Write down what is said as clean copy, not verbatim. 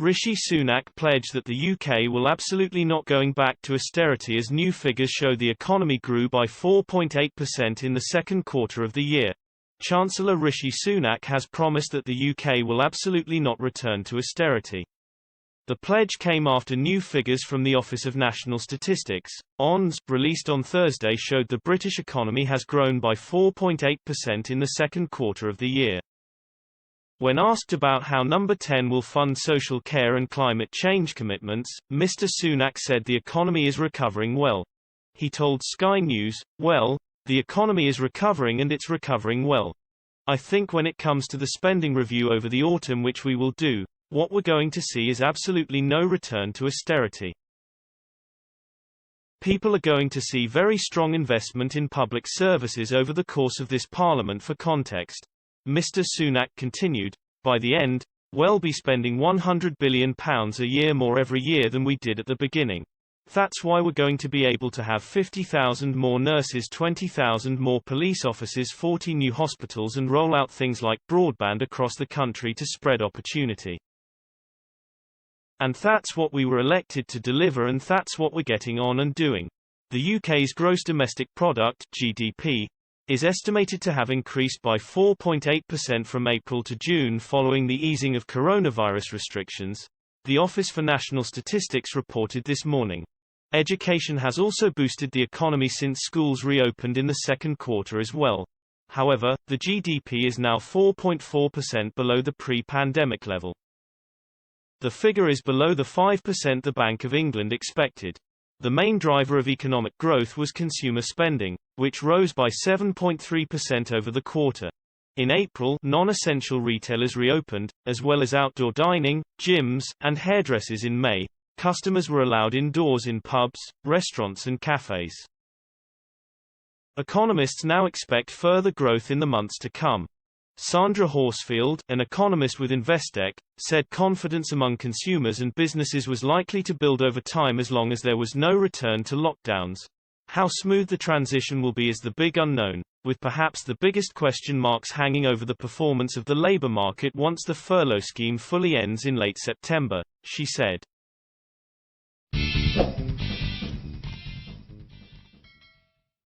Rishi Sunak pledged that the UK will absolutely not going back to austerity as new figures show the economy grew by 4.8% in the second quarter of the year. Chancellor Rishi Sunak has promised that the UK will absolutely not return to austerity. The pledge came after new figures from the Office of National Statistics, ONS, released on Thursday showed the British economy has grown by 4.8% in the second quarter of the year. When asked about how Number 10 will fund social care and climate change commitments, Mr. Sunak said the economy is recovering well. He told Sky News, "Well, the economy is recovering and it's recovering well. I think when it comes to the spending review over the autumn which we will do, what we're going to see is absolutely no return to austerity. People are going to see very strong investment in public services over the course of this Parliament." For context, Mr. Sunak continued, "By the end, we'll be spending £100 billion a year more every year than we did at the beginning. That's why we're going to be able to have 50,000 more nurses, 20,000 more police officers, 40 new hospitals and roll out things like broadband across the country to spread opportunity. And that's what we were elected to deliver and that's what we're getting on and doing." The UK's gross domestic product, GDP, is estimated to have increased by 4.8% from April to June following the easing of coronavirus restrictions, the Office for National Statistics reported this morning. Education has also boosted the economy since schools reopened in the second quarter as well. However, the GDP is now 4.4% below the pre-pandemic level. The figure is below the 5% the Bank of England expected. The main driver of economic growth was consumer spending, which rose by 7.3% over the quarter. In April, non-essential retailers reopened, as well as outdoor dining, gyms, and hairdressers. In May, customers were allowed indoors in pubs, restaurants and cafes. Economists now expect further growth in the months to come. Sandra Horsfield, an economist with Investec, said confidence among consumers and businesses was likely to build over time as long as there was no return to lockdowns. How smooth the transition will be is the big unknown, with perhaps the biggest question marks hanging over the performance of the labour market once the furlough scheme fully ends in late September, she said.